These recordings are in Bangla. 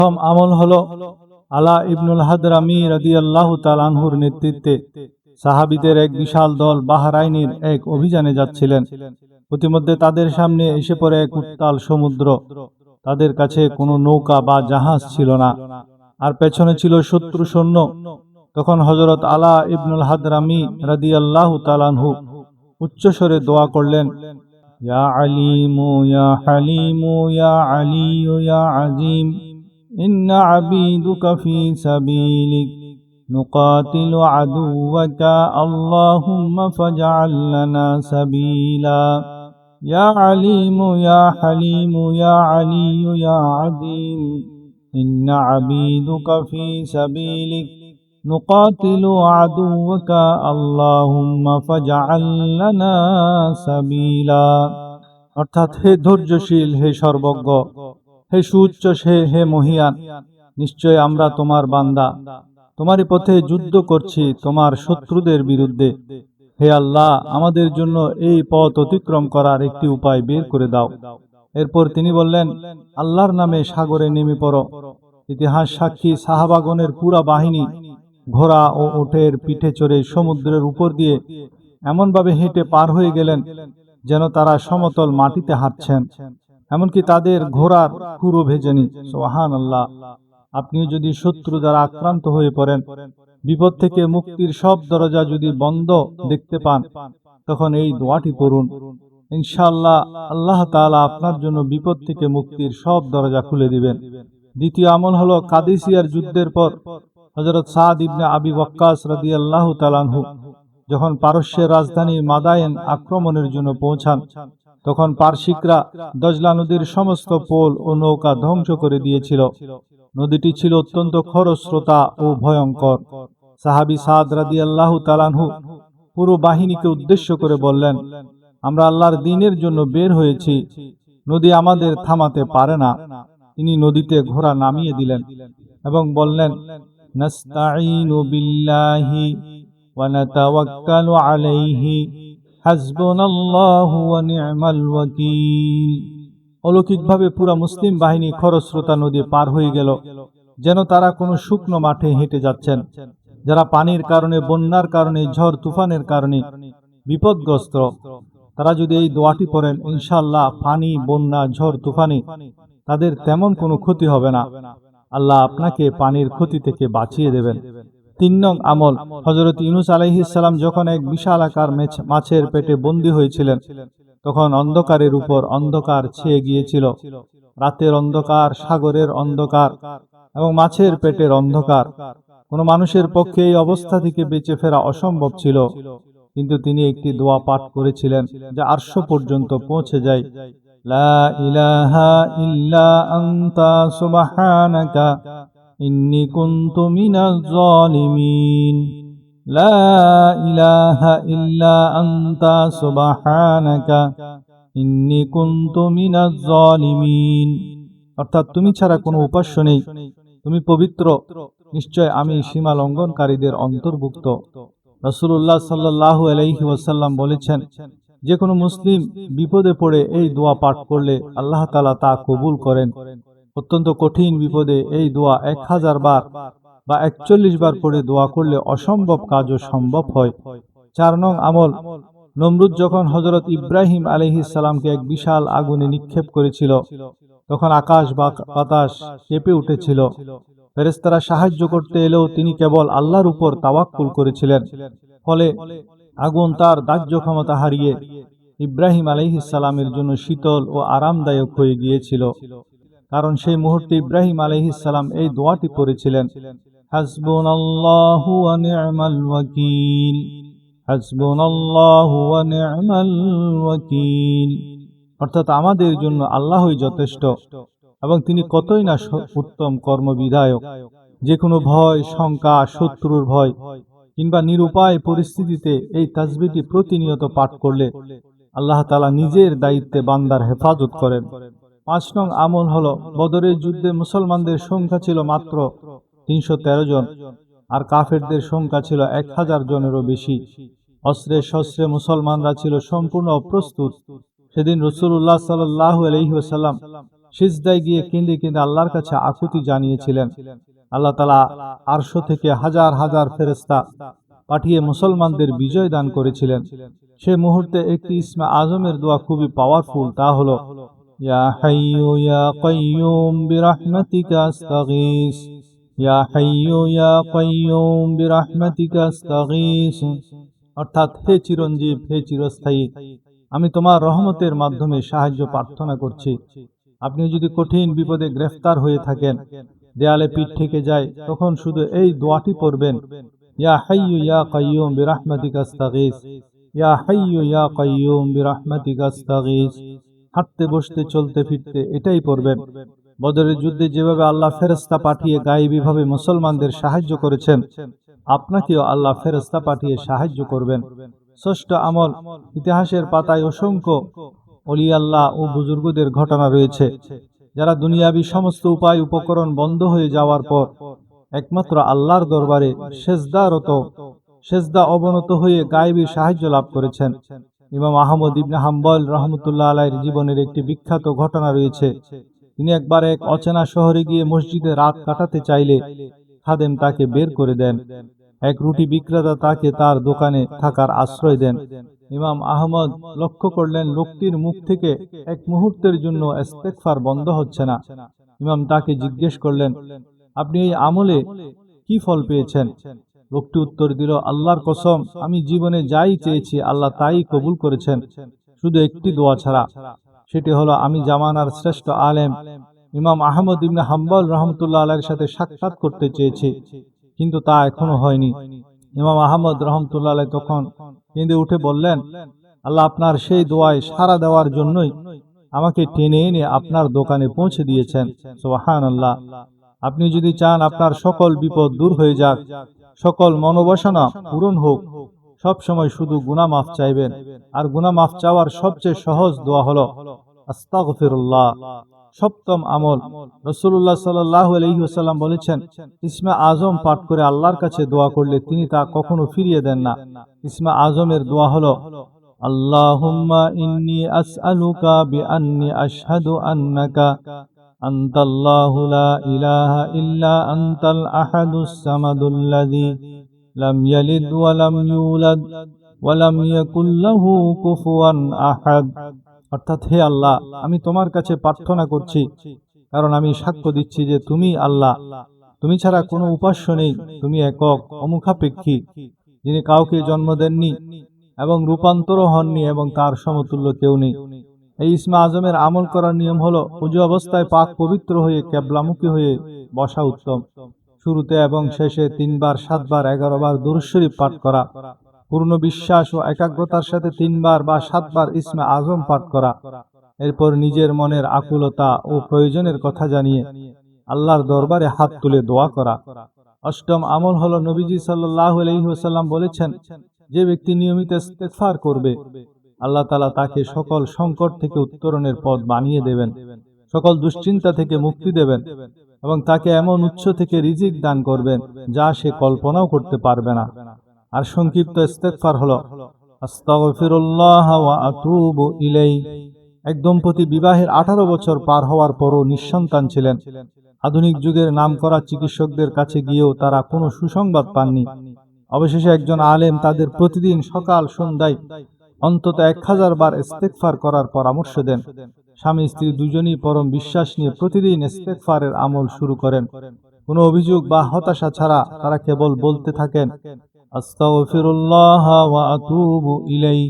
প্রথম আমল হলো আলা ইবনুল হাদরামি রাদিয়াল্লাহু তাআলা আনহুর নেতৃত্বে সাহাবীদের এক বিশাল দল বাহরাইনের এক অভিযানে যাচ্ছিলেন। প্রতিমধ্যে তাদের সামনে এসে পড়ে এক উত্তাল সমুদ্র। তাদের কাছে কোনো নৌকা বা জাহাজ ছিল না, আর পেছনে ছিল শত্রু সৈন্য। তখন হযরত আলা ইবনুল হাদরামি রাদিয়াল্লাহু তাআলা আনহু উচ্চস্বরে দোয়া করলেন, ইয়া আলিমু ইয়া হালিমু ইয়া আলিয়ু ইয়া আযীম ইন্না আবিদুকা ফি সাবিলিক নুকাতিলু আদুওয়াকা আল্লাহুম্মা ফাজআল লানা সাবিলা ইয়া আলিমু ইয়া হালিমু ইয়া আলিয়ু ইয়া আযীম ইন্না আবিদুকা ফি সাবিলিক নুকাতিলু আদুওয়াকা আল্লাহুম্মা ফাজআল লানা সাবিলা। অর্থাৎ, হে ধৈর্যশীল, হে সর্বজ্ঞ, হে সুউচ্চ, হে মহিয়ান, নিশ্চয় আমরা তোমার বান্দা, তোমারই পথে যুদ্ধ করছি তোমার শত্রুদের বিরুদ্ধে। হে আল্লাহ, আমাদের জন্য এই পথ অতিক্রম করার একটি উপায় বের করে দাও। এরপর তিনি বললেন, আল্লাহর নামে সাগরে নেমে পড়ো। ইতিহাস সাক্ষী, সাহাবাগণের পুরা বাহিনী ঘোড়া ও উটের পিঠে চড়ে সমুদ্রের উপর দিয়ে এমনভাবে হেঁটে পার হয়ে গেলেন যেন তারা সমতল মাটিতে হাঁটছেন, এমনকি তাদের ঘোড়ার খুরও ভেজেনি। সুবহানাল্লাহ। আপনিও যদি শত্রু দ্বারা আক্রান্ত হয়ে পড়েন, বিপদ থেকে মুক্তির সব দরজা যদি বন্ধ দেখতে পান, তখন এই দোয়াটি পড়ুন। ইনশাআল্লাহ আল্লাহ তাআলা আপনার জন্য বিপদ থেকে মুক্তির সব দরজা খুলে দিবেন। দ্বিতীয় আমল হলো, কাদিসিয়ার যুদ্ধের পর হযরত সাদ ইবনে আবি ওয়াক্কাস রাদিয়াল্লাহু তাআলা আনহু যখন পারস্যের রাজধানী মাদায়েন আক্রমণের জন্য পৌঁছান, তখন পারসিকরা দজলা নদীর সমস্ত পোল ও নৌকা ধ্বংস করে দিয়েছিল। নদীটি ছিল অত্যন্ত খরস্রোতা ও ভয়ঙ্কর। সাহাবী সাদ রাদিয়াল্লাহু তাআলা আনহু পুরো বাহিনীকে উদ্দেশ্য করে বললেন, আমরা আল্লাহর দ্বীনের জন্য বের হয়েছি, নদী আমাদের থামাতে পারে না। তিনি নদীতে ঘোড়া নামিয়ে দিলেন এবং বললেন, নাস্তাঈনু বিল্লাহি ওয়া নাতাওয়াক্কালু আলাইহি হাসবুনাল্লাহু ওয়া নি'মাল ওয়াকিল। অলৌকিকভাবে পুরা মুসলিম বাহিনী খরস্রোতা নদী পার হয়ে গেল, যেন তারা কোনো শুকনো মাঠে হেঁটে যাচ্ছেন। যারা পানির কারণে, বন্যার কারণে, ঝড় তুফানের কারণে বিপদগ্রস্ত, তারা যদি এই দোয়াটি পড়েন, ইনশাআল্লাহ পানি, বন্যা, ঝড় তুফানে তাদের তেমন কোনো ক্ষতি হবে না। আল্লাহ আপনাকে পানির ক্ষতি থেকে বাঁচিয়ে দেবেন। ৩ নং আমল, হযরত ইউনূস আলাইহিস সালাম যখন এক বিশাল আকার মাছের পেটে বন্দী হয়েছিলেন, তখন অন্ধকারের উপর অন্ধকার ছেয়ে গিয়েছিল। রাতের অন্ধকার, সাগরের অন্ধকার এবং মাছের পেটের অন্ধকার। কোনো মানুষের পক্ষে এই অবস্থা থেকে বেঁচে ফেরা অসম্ভব ছিল, কিন্তু তিনি একটি দোয়া পাঠ করেছিলেন যা আরশ পর্যন্ত পৌঁছে যায়। লা ইলাহা ইল্লা আনতা সুবহানাকা ইন্নী কুনতু মিনাজ জালিমিন। লা ইলাহা ইল্লা আনতা সুবহানাকা ইন্নী কুনতু মিনাজ জালিমিন। অর্থাৎ, তুমি ছাড়া কোনো উপাস্য নেই, তুমি পবিত্র, নিশ্চয় আমি সীমা লঙ্ঘনকারীদের অন্তর্ভুক্ত। রাসূলুল্লাহ সাল্লাল্লাহু আলাইহি ওয়াসাল্লাম বলেছেন, যে কোনো মুসলিম বিপদে পড়ে এই দোয়া পাঠ করলে আল্লাহ তাআলা তা কবুল করেন। অত্যন্ত কঠিন বিপদে এই দোয়া 1000 বার বা 41 বার পড়ে দোয়া করলে অসম্ভব কাজও সম্ভব হয়। 4 নং আমল, নমরুদ যখন হযরত ইব্রাহিম আলাইহিস সালামকে এক বিশাল আগুনে নিক্ষেপ করেছিল, তখন আকাশ বাতাস কেঁপে উঠেছিল। ফেরেশতারা সাহায্য করতে এলেও তিনি কেবল আল্লাহর উপর তাওয়াক্কুল করেছিলেন। ফলে আগুন তার দাহ্য ক্ষমতা হারিয়ে ইব্রাহিম আলাইহিস সালামের জন্য শীতল ও আরামদায়ক হয়ে গিয়েছিল, কারণ সেই মুহূর্তে ইব্রাহিম আলাইহিস সালাম এই দোয়াটি পড়েছিলেন, হাসবুনাল্লাহু ওয়া নি'মাল ওয়াকিল, হাসবুনাল্লাহু ওয়া নি'মাল ওয়াকিল। অর্থাৎ, আমাদের জন্য আল্লাহই যথেষ্ট এবং তিনি কতই না উত্তম কর্মবিধায়ক। যে কোনো ভয়, শঙ্কা, শত্রুর ভয় কিংবা নিরুপায় পরিস্থিতিতে এই তাসবিহটি প্রতিনিয়ত পাঠ করলে আল্লাহ তাআলা নিজের দায়িত্বে বান্দার হেফাজত করেন। 5 নং আমল হলো, বদরের যুদ্ধে মুসলমানদের সংখ্যা ছিল মাত্র 313 জন, আর কাফেরদের সংখ্যা ছিল 1000 জনেরও বেশি। অস্ত্রে শস্ত্রে মুসলমানরা ছিল সম্পূর্ণ অপ্রস্তুত। সেদিন রাসূলুল্লাহ সাল্লাল্লাহু আলাইহি ওয়াসাল্লাম সিজদায় গিয়ে কেঁদে কেঁদে আল্লাহর কাছে আকুতি জানিয়েছিলেন। আল্লাহ তাআলা আরশ থেকে হাজার হাজার ফেরেশতা পাঠিয়ে মুসলমানদের বিজয় দান করেছিলেন। সে মুহূর্তে একটি ইসমে আজমের দোয়া খুবই পাওয়ারফুল, তা হলো ইয়া হাইয়্যু ইয়া কাইয়্যুম বিরহমাতিকা আস্তাগীস, ইয়া হাইয়্যু ইয়া কাইয়্যুম বিরহমাতিকা আস্তাগীস। অর্থাৎ, হে চিরঞ্জীব, হে চিরস্থায়ী, আমি তোমার রহমতের মাধ্যমে সাহায্য প্রার্থনা করছি। আপনি যদি কঠিন বিপদে গ্রেফতার হয়ে থাকেন, দেয়ালে পিঠ ঠেকে যায়, তখন শুধু এই দোয়াটি পড়বেন, ইয়া হাইয়্যু ইয়া কাইয়্যুম বিরহমাতিকা আস্তাগীস, ইয়া হাইয়্যু ইয়া কাইয়্যুম বিরহমাতিকা আস্তাগীস। হাঁটতে বসতে চলতে ফিরতে এটাই পড়বেন। বদরের যুদ্ধে যেভাবে আল্লাহ ফেরেশতা পাঠিয়ে গায়েবীভাবে মুসলমানদের সাহায্য করেছেন, আপনাকেও আল্লাহ ফেরেশতা পাঠিয়ে সাহায্য করবেন। ষষ্ঠ আমল, ইতিহাসের পাতায় অসংখ্য ওলি আল্লাহ ও বুজুর্গদের ঘটনা রয়েছে, যারা দুনিয়াবী সমস্ত উপায় উপকরণ বন্ধ হয়ে যাওয়ার পর একমাত্র আল্লাহর দরবারে সেজদা অবনত হয়ে গায়েবী সাহায্য লাভ করেছেন। ইমাম আহমদ ইবনে হাম্বল রহমতুল্লাহ আলাইহির জীবনের একটি বিখ্যাত ঘটনা রয়েছে। তিনি একবার এক অচেনা শহরে গিয়ে মসজিদে রাত কাটাতে চাইলে খাদেম তাকে বের করে দেন। এক রুটি বিক্রেতা তাকে তার দোকানে থাকার আশ্রয় দেন। ইমাম আহমদ লক্ষ্য করলেন, লোকটির মুখ থেকে এক মুহূর্তের জন্য ইস্তেগফার বন্ধ হচ্ছে না। ইমাম তাকে জিজ্ঞেস করলেন, আপনি এই আমলে কি ফল পেয়েছেন? লোকটি উত্তর দিল, আল্লাহর কসম, আমি জীবনে যাই চেয়েছি আল্লাহ তাই কবুল করেছেন, শুধু একটি দোয়া ছাড়া। সেটি হলো, আমি জামানার শ্রেষ্ঠ আলেম ইমাম আহমদ ইবনে হাম্বল রহমতুল্লাহ আলাইহির সাথে সাক্ষাৎ করতে চেয়েছি, কিন্তু তা এখনো হয়নি। ইমাম আহমদ রহমতুল্লাহ আলাইহি তখন কেঁদে উঠে বললেন, আল্লাহ আপনার সেই দোয়ায় সাড়া দেওয়ার জন্যই আমাকে টেনে এনে আপনার দোকানে পৌঁছে দিয়েছেন। সুবহানাল্লাহ। আপনি যদি চান আপনার সকল বিপদ দূর হয়ে যাক, সকল মনোবাসনা পূরণ হোক, সব সময় শুধু গুনাহ মাফ চাইবেন। আর গুনাহ মাফ চাওয়ার সবচেয়ে সহজ দোয়া হলো আস্তাগফিরুল্লাহ। সপ্তম আমল, রাসূলুল্লাহ সাল্লাল্লাহু আলাইহি ওয়াসাল্লাম বলেছেন, ইসমে আজম পাঠ করে আল্লাহর কাছে দোয়া করলে তিনি তা কখনো ফিরিয়ে দেন না। ইসমে আজমের দোয়া হলো আল্লাহুম্মা ইন্নী আসআলুকা বিআন্নী আশহাদু আন্নাকা আনতাল্লাহু লা ইলাহা ইল্লা আনতাল আহাদুস সামাদুল্লাযী লাম ইয়ালিদ ওয়া লাম ইউলাদ ওয়া লাম ইয়াকুল লাহু কুফুয়ান আহাদ। অর্থাৎ, হে আল্লাহ, আমি তোমার কাছে প্রার্থনা করছি, কারণ আমি সাক্ষ্য দিচ্ছি যে তুমি আল্লাহ, তুমি ছাড়া কোনো উপাস্য নেই, তুমি একক অমুখাপেক্ষী, যিনি কাউকে জন্ম দেননি এবং রূপান্তর হননি এবং তার সমতুল্য কেউ নেই। এই ইসমে আজমের আমল করার নিয়ম হলো, ওযু অবস্থায় পাক পবিত্র হয়ে কেবলামুখী হয়ে বসা উত্তম। শুরুতে এবং শেষে 3 বার, 7 বার, 11 বার দুরূদ শরীফ পাঠ করা। পূর্ণ বিশ্বাস ও একাগ্রতার সাথে 3 বার বা 7 বার ইসমে আজম পাঠ করা। এরপর নিজের মনের আকুলতা ও প্রয়োজনের কথা জানিয়ে আল্লাহর দরবারে হাত তুলে দোয়া করা। অষ্টম আমল হলো, নবীজি সাল্লাল্লাহু আলাইহি ওয়াসাল্লাম বলেছেন, যে ব্যক্তি নিয়মিত ইস্তেগফার করবে, আল্লাহ তাআলা তাকে সকল সংকট থেকে উত্তরণের পথ বানিয়ে দেবেন, সকল দুশ্চিন্তা থেকে মুক্তি দেবেন এবং তাকে এমন উৎস থেকে রিজিক দান করবেন যা সে কল্পনাও করতে পারবে না। আর সংক্ষিপ্ত ইস্তেগফার হলো আস্তাগফিরুল্লাহ ওয়া আতুবু ইলাইহি। এক দম্পতি বিবাহের 18 বছর পার হওয়ার পরও নিঃসন্তান ছিলেন। আধুনিক যুগের নামকরা চিকিৎসকদের কাছে গিয়েও তারা কোনো সুসংবাদ পাননি। অবশেষে একজন আলেম তাদের প্রতিদিন সকাল সন্ধ্যায় অন্তত 1000 বার ইস্তেগফার করার পরামর্শ দেন। স্বামী স্ত্রী দুজনই পরম বিশ্বাস নিয়ে প্রতিদিন ইস্তেগফারের আমল শুরু করেন। কোনো অভিযোগ বা হতাশা ছাড়া তারা কেবল বলতে থাকেন, আস্তাগফিরুল্লাহ ওয়া আতুবু ইলাইহি।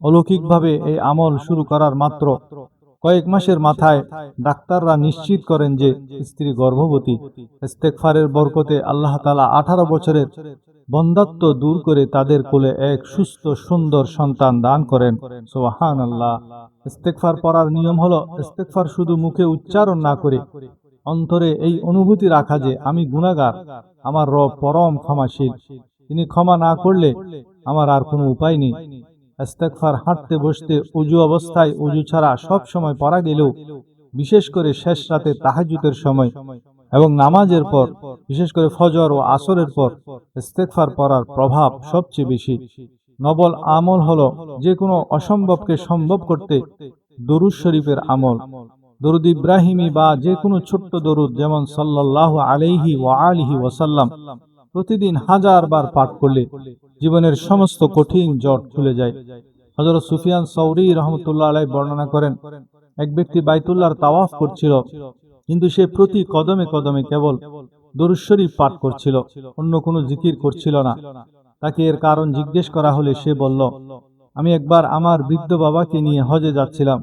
অলৌকিকভাবে এই আমল শুরু করার মাত্র কয়েক মাসের মাথায় ডাক্তাররা নিশ্চিত করেন যে স্ত্রী গর্ভবতী। ইস্তেগফারের বরকতে আল্লাহ তাআলা 18 বছরের বন্ধ্যাত্ব দূর করে তাদের কোলে এক সুস্থ সুন্দর সন্তান দান করেন। সুবহানাল্লাহ। ইস্তেগফার পড়ার নিয়ম হলো, ইস্তেগফার শুধু মুখে উচ্চারণ না করে অন্তরে এই অনুভূতি রাখা যে আমি গুনাহগার, আমার রব পরম ক্ষমাশীল, তিনি ক্ষমা না করলে আমার আর কোনো উপায় নেই। ইস্তেগফার হাঁটতে বসতে, ওযু অবস্থায়, ওযু ছাড়া সব সময় পড়া গেলেও বিশেষ করে শেষ রাতে তাহাজ্জুদের সময় এবং নামাজের পর, বিশেষ করে ফজর ও আসরের পর ইস্তেগফার পড়ার প্রভাব সবচেয়ে বেশি। নবল আমল হলো যে কোনো অসম্ভবকে সম্ভব করতে দরুদ শরীফের আমল। দরুদ ইব্রাহিমী বা যে কোনো ছোট্ট দরুদ যেমন সাল্লাল্লাহু আলাইহি ওয়া আলিহি ওয়াসাল্লাম প্রতিদিন 1000 বার পাঠ করলে জীবনের সমস্ত কঠিন জট খুলে যায়। হযরত সুফিয়ান সৌরি রহমতুল্লাহ আলাইহি বর্ণনা করেন, এক ব্যক্তি বাইতুল্লাহর তাওয়াফ করছিল, কিন্তু সে প্রতি কদমে কদমে কেবল দরুদ শরীফ পাঠ করছিল, অন্য কোনো জিকির করছিল না। তাকে এর কারণ জিজ্ঞেস করা হলে সে বলল, আমি একবার আমার বৃদ্ধ বাবাকে নিয়ে হজে যাচ্ছিলাম।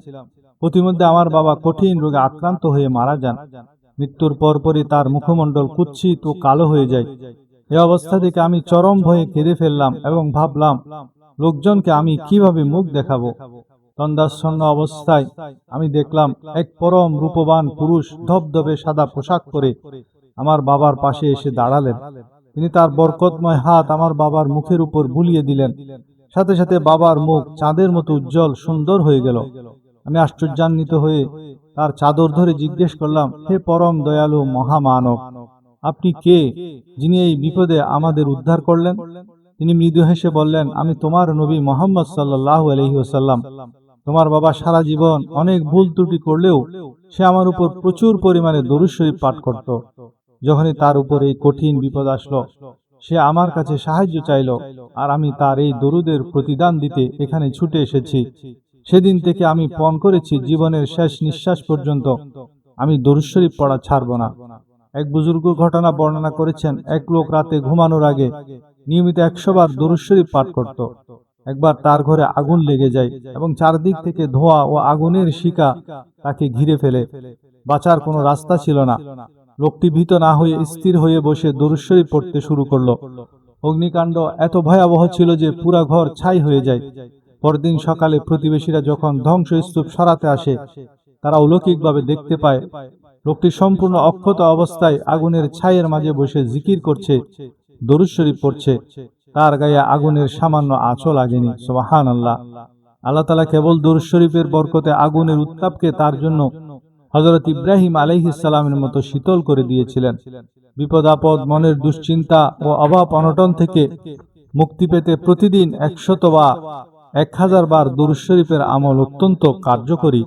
প্রতিমধ্যে আমার বাবা কঠিন রোগে আক্রান্ত হয়ে মারা যান। মৃত্যুর পরপরই তার মুখমণ্ডল কুৎসিত ও কালো হয়ে যায়। এ অবস্থা থেকে আমি চরম ভয়ে কেঁদে ফেললাম এবং ভাবলাম, লোকজনকে আমি কিভাবে মুখ দেখাবো। তন্দাচ্ছন্ন অবস্থায় আমি দেখলাম এক পরম রূপবান পুরুষ ধবধবে সাদা পোশাক পরে আমার বাবার পাশে এসে দাঁড়ালেন। তিনি তার বরকতময় হাত আমার বাবার মুখের উপর বুলিয়ে দিলেন। সাথে সাথে বাবার মুখ চাঁদের মতো উজ্জ্বল সুন্দর হয়ে গেল। আমি আশ্চর্যান্বিত হয়ে তার চাদর ধরে জিজ্ঞেস করলাম, হে পরম দয়ালু মহামানব, আপনি কে, যিনি এই বিপদে আমাদের উদ্ধার করলেন? তিনি মৃদু হেসে বললেন, আমি তোমার নবী মুহাম্মদ সাল্লাল্লাহু আলাইহি ওয়াসাল্লাম। তোমার বাবা সারা জীবন অনেক ভুল ত্রুটি করলেও সে আমার উপর প্রচুর পরিমাণে দরুদ শরীফ পাঠ করত। যখনই তার উপর এই কঠিন বিপদ আসলো, সে আমার কাছে সাহায্য চাইল, আর আমি তার এই দরুদের প্রতিদান দিতে এখানে ছুটে এসেছি। সেদিন থেকে আমি পণ করেছি জীবনের শেষ নিঃশ্বাস পর্যন্ত আমি দরুদ শরীফ পড়া ছাড়ব না। এক বুজুর্গ ঘটনা বর্ণনা করেছেন, এক লোক রাতে ঘুমানোর আগে নিয়মিত 100 বার দরুদ শরীফ পাঠ করত। একবার তার ঘরে আগুন লেগে যায় এবং চারদিক থেকে ধোঁয়া ও আগুনের শিখা তাকে ঘিরে ফেলে। বাঁচার কোনো রাস্তা ছিল না। লোকটি ভীত না হয়ে স্থির হয়ে বসে দরুদ শরীফ পড়তে শুরু করলো। অগ্নিকাণ্ড এত ভয়াবহ ছিল যে পুরা ঘর ছাই হয়ে যায়। পরদিন সকালে প্রতিবেশীরা যখন ধ্বংসস্তূপ সরাতে আসে, তারা অলৌকিকভাবে দেখতে পায় লোকটি সম্পূর্ণ অক্ষত অবস্থায় আগুনের ছাইয়ের মাঝে বসে জিকির করছে, দরুদ শরীফ পড়ছে। তার গায়ে আগুনের সামান্য আঁচও লাগেনি। সুবহানাল্লাহ। আল্লাহ তাআলা কেবল দরুদ শরীফের বরকতে আগুনের উত্তাপকে তার জন্য হযরত ইব্রাহিম আলাইহিস সালামের মতো শীতল করে দিয়েছিলেন। বিপদ আপদ, মনের দুশ্চিন্তা ও অভাব অনটন থেকে মুক্তি পেতে প্রতিদিন 100 বা 1000 বার দরুদ শরীফের আমল অত্যন্ত কার্যকরী।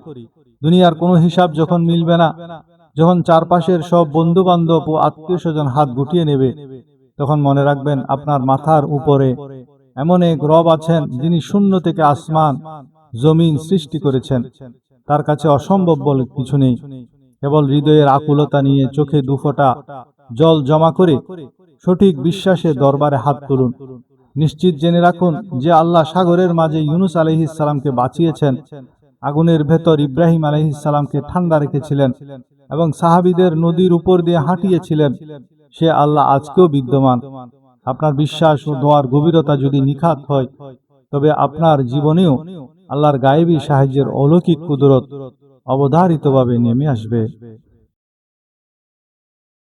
দুনিয়ার কোনো হিসাব যখন মিলবে না, যখন চারপাশের সব বন্ধু বান্ধব ও আত্মীয় স্বজন হাত গুটিয়ে নেবে, তখন মনে রাখবেন আপনার মাথার উপরে এমন এক রব আছেন, যিনি শূন্য থেকে আসমান জমিন সৃষ্টি করেছেন। তার কাছে অসম্ভব বলে কিছু নেই। কেবল হৃদয়ের আকুলতা নিয়ে চোখে দুফোঁটা জল জমা করে সঠিক বিশ্বাসে দরবারে হাত তুলুন। নিশ্চিত জেনে রাখুন যে আল্লাহ সাগরের মাঝে ইউনুস আলাইহিস সালামকে বাঁচিয়েছেন, আগুনের ভেতর ইব্রাহিম আলাইহিস সালামকে ঠান্ডা রেখেছিলেন এবং সাহাবীদের নদীর উপর দিয়ে হাঁটিয়েছিলেন। সে আল্লাহ আজকেও বিদ্যমান। আপনার বিশ্বাস ও দোয়ার গভীরতা যদি নিখাত হয়, তবে আপনার জীবনেও আল্লাহর গায়েবী সাহায্যের অলৌকিক কুদরত অবধারিতভাবে নেমে আসবে।